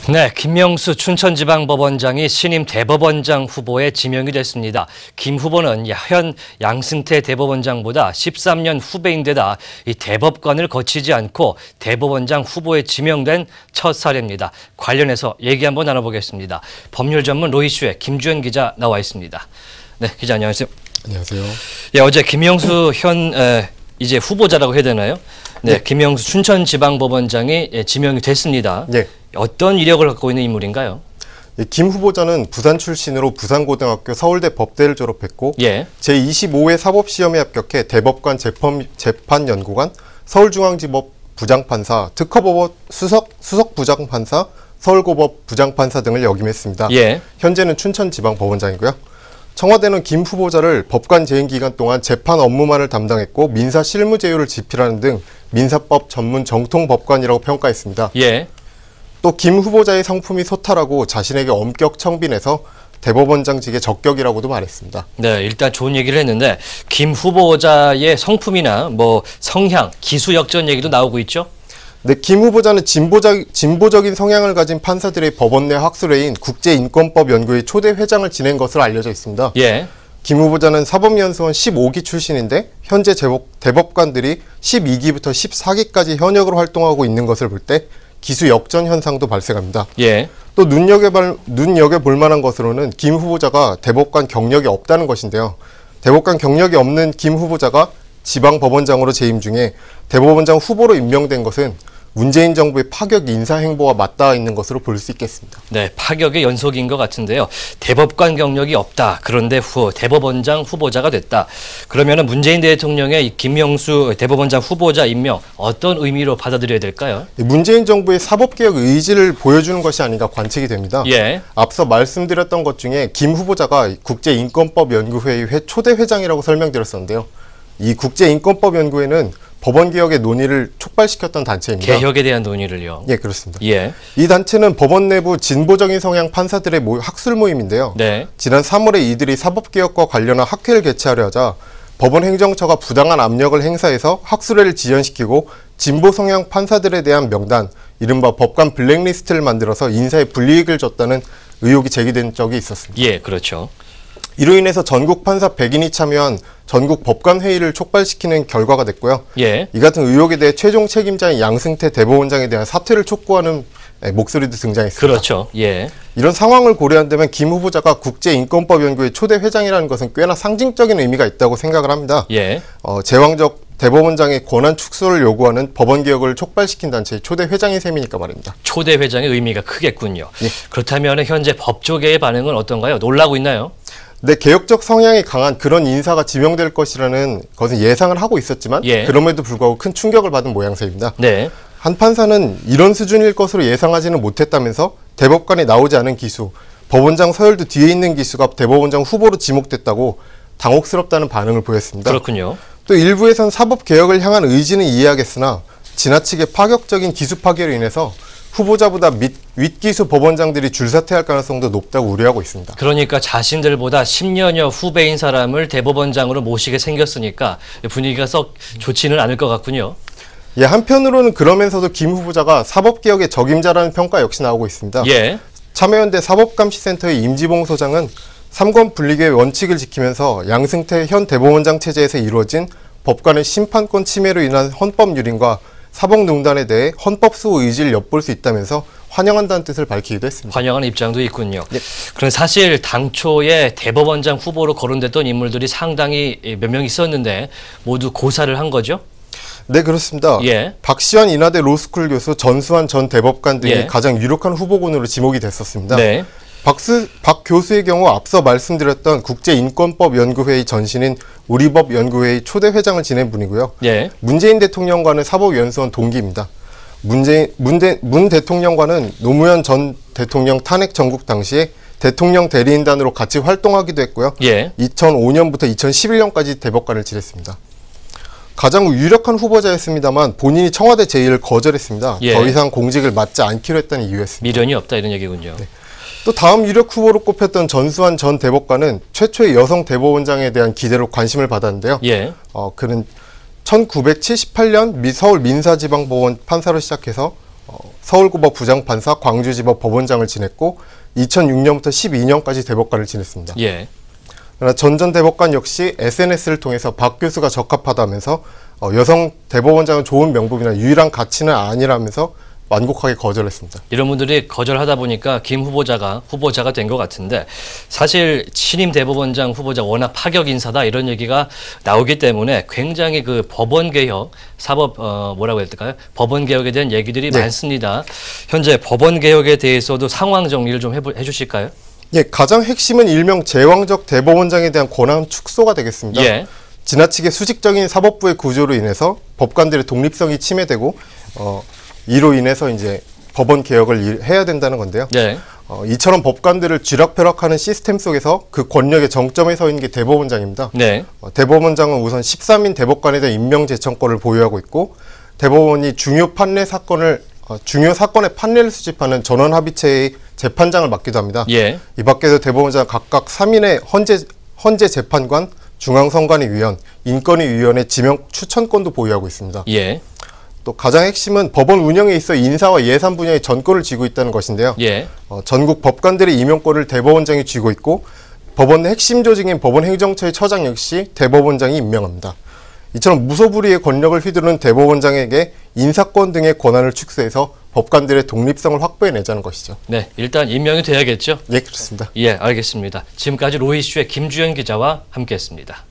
네, 김명수 춘천지방법원장이 신임 대법원장 후보에 지명이 됐습니다. 김 후보는 현 양승태 대법원장보다 13년 후배인데다 이 대법관을 거치지 않고 대법원장 후보에 지명된 첫 사례입니다. 관련해서 얘기 한번 나눠보겠습니다. 법률 전문 로이슈의 김주현 기자 나와 있습니다. 네, 기자 안녕하세요. 안녕하세요. 예, 어제 김명수 이제 후보자라고 해야 되나요? 네, 김명수 춘천지방법원장이 지명이 됐습니다. 네. 어떤 이력을 갖고 있는 인물인가요? 김 후보자는 부산 출신으로 부산고등학교 서울대 법대를 졸업했고 제25회 사법시험에 합격해 대법관 재판연구관, 서울중앙지법 부장판사, 특허법원 수석 부장판사, 서울고법 부장판사 등을 역임했습니다. 현재는 춘천지방법원장이고요. 청와대는 김 후보자를 법관 재임 기간 동안 재판 업무만을 담당했고 민사 실무 제휴를 집필하는 등 민사법 전문 정통 법관이라고 평가했습니다. 또 김 후보자의 성품이 소탈하고 자신에게 엄격 청빈해서 대법원장직의 적격이라고도 말했습니다. 네, 일단 좋은 얘기를 했는데 김 후보자의 성품이나 성향, 기수 역전 얘기도 나오고 있죠? 네, 김 후보자는 진보적인 성향을 가진 판사들의 법원 내 학술회의인 국제인권법연구회 초대 회장을 지낸 것으로 알려져 있습니다. 김 후보자는 사법연수원 15기 출신인데 현재 대법관들이 12기부터 14기까지 현역으로 활동하고 있는 것을 볼 때 기수 역전 현상도 발생합니다. 또 눈여겨볼 만한 것으로는 김 후보자가 대법관 경력이 없다는 것인데요. 대법관 경력이 없는 김 후보자가 지방법원장으로 재임 중에 대법원장 후보로 임명된 것은 문재인 정부의 파격 인사 행보와 맞닿아 있는 것으로 볼 수 있겠습니다. 네, 파격의 연속인 것 같은데요. 대법관 경력이 없다. 그런데 대법원장 후보자가 됐다. 그러면 문재인 대통령의 김명수 대법원장 후보자 임명 어떤 의미로 받아들여야 될까요? 문재인 정부의 사법개혁 의지를 보여주는 것이 아닌가 관측이 됩니다. 앞서 말씀드렸던 것 중에 김 후보자가 국제인권법연구회의 초대 회장이라고 설명드렸었는데요. 이 국제인권법연구회는 법원개혁의 논의를 촉발시켰던 단체입니다. 개혁에 대한 논의를요? 예, 그렇습니다. 이 단체는 법원 내부 진보적인 성향 판사들의 학술 모임인데요. 지난 3월에 이들이 사법개혁과 관련한 학회를 개최하려 하자 법원 행정처가 부당한 압력을 행사해서 학술회를 지연시키고 진보 성향 판사들에 대한 명단, 이른바 법관 블랙리스트를 만들어서 인사에 불이익을 줬다는 의혹이 제기된 적이 있었습니다. 그렇죠. 이로 인해서 전국 판사 100인이 참여한 전국 법관회의를 촉발시키는 결과가 됐고요. 이 같은 의혹에 대해 최종 책임자인 양승태 대법원장에 대한 사퇴를 촉구하는 목소리도 등장했습니다. 그렇죠. 이런 상황을 고려한다면 김 후보자가 국제인권법연구회 초대 회장이라는 것은 꽤나 상징적인 의미가 있다고 생각을 합니다. 제왕적 대법원장의 권한 축소를 요구하는 법원개혁을 촉발시킨 단체의 초대 회장인 셈이니까 말입니다. 초대 회장의 의미가 크겠군요. 그렇다면 현재 법조계의 반응은 어떤가요? 놀라고 있나요? 네, 개혁적 성향이 강한 그런 인사가 지명될 것이라는 것은 예상을 하고 있었지만 그럼에도 불구하고 큰 충격을 받은 모양새입니다. 한 판사는 이런 수준일 것으로 예상하지는 못했다면서 대법관에 나오지 않은 기수, 법원장 서열도 뒤에 있는 기수가 대법원장 후보로 지목됐다고 당혹스럽다는 반응을 보였습니다. 그렇군요. 또 일부에선 사법개혁을 향한 의지는 이해하겠으나 지나치게 파격적인 기수 파괴로 인해서 후보자보다 윗기수 법원장들이 줄사퇴할 가능성도 높다고 우려하고 있습니다. 그러니까 자신들보다 10년여 후배인 사람을 대법원장으로 모시게 생겼으니까 분위기가 썩 좋지는 않을 것 같군요. 한편으로는 그러면서도 김 후보자가 사법개혁의 적임자라는 평가 역시 나오고 있습니다. 참여연대 사법감시센터의 임지봉 소장은 삼권 분립의 원칙을 지키면서 양승태 현 대법원장 체제에서 이루어진 법관의 심판권 침해로 인한 헌법 유린과 사법농단에 대해 헌법수호 의지를 엿볼 수 있다면서 환영한다는 뜻을 밝히기도 했습니다. 환영하는 입장도 있군요. 그런데 사실 당초에 대법원장 후보로 거론됐던 인물들이 상당히 몇 명 있었는데 모두 고사를 한 거죠? 네, 그렇습니다. 박시환 인하대 로스쿨 교수, 전수환 전 대법관 등이 가장 유력한 후보군으로 지목이 됐었습니다. 박 교수의 경우 앞서 말씀드렸던 국제인권법연구회의 전신인 우리법연구회의 초대 회장을 지낸 분이고요. 문재인 대통령과는 사법연수원 동기입니다. 문 대통령과는 노무현 전 대통령 탄핵 전국 당시에 대통령 대리인단으로 같이 활동하기도 했고요. 2005년부터 2011년까지 대법관을 지냈습니다. 가장 유력한 후보자였습니다만 본인이 청와대 제의를 거절했습니다. 더 이상 공직을 맡지 않기로 했다는 이유였습니다. 미련이 없다 이런 얘기군요. 또 다음 유력 후보로 꼽혔던 전수환 전 대법관은 최초의 여성 대법원장에 대한 기대로 관심을 받았는데요. 그는 1978년 서울 민사지방법원 판사로 시작해서 서울고법 부장판사, 광주지법 법원장을 지냈고 2006년부터 12년까지 대법관을 지냈습니다. 예. 그러나 전 대법관 역시 SNS를 통해서 박 교수가 적합하다면서 여성 대법원장은 좋은 명분이나 유일한 가치는 아니라면서 완곡하게 거절했습니다. 이런 분들이 거절하다 보니까 김 후보자가 된 것 같은데, 사실 신임 대법원장 후보자 워낙 파격 인사다 이런 얘기가 나오기 때문에 굉장히 그 법원 개혁, 사법 뭐라고 해야 될까요? 법원 개혁에 대한 얘기들이 네. 많습니다. 현재 법원 개혁에 대해서도 상황 정리를 좀 해주실까요? 예, 가장 핵심은 일명 제왕적 대법원장에 대한 권한 축소가 되겠습니다. 예. 지나치게 수직적인 사법부의 구조로 인해서 법관들의 독립성이 침해되고 이로 인해서 이제 법원 개혁을 해야 된다는 건데요. 네. 이처럼 법관들을 쥐락펴락하는 시스템 속에서 그 권력의 정점에 서 있는 게 대법원장입니다. 네. 대법원장은 우선 13인 대법관에 대한 임명 제청권을 보유하고 있고, 대법원이 중요 사건의 판례를 수집하는 전원합의체의 재판장을 맡기도 합니다. 예. 이 밖에도 대법원장은 각각 3인의 헌재 재판관, 중앙선관위위원, 인권위위원회 지명 추천권도 보유하고 있습니다. 예. 또 가장 핵심은 법원 운영에 있어 인사와 예산 분야의 전권을 쥐고 있다는 것인데요. 예. 전국 법관들의 임명권을 대법원장이 쥐고 있고, 법원 내 핵심 조직인 법원행정처의 처장 역시 대법원장이 임명합니다. 이처럼 무소불위의 권력을 휘두르는 대법원장에게 인사권 등의 권한을 축소해서 법관들의 독립성을 확보해내자는 것이죠. 네, 일단 임명이 돼야겠죠? 예, 그렇습니다. 예, 알겠습니다. 지금까지 로이슈의 김주현 기자와 함께했습니다.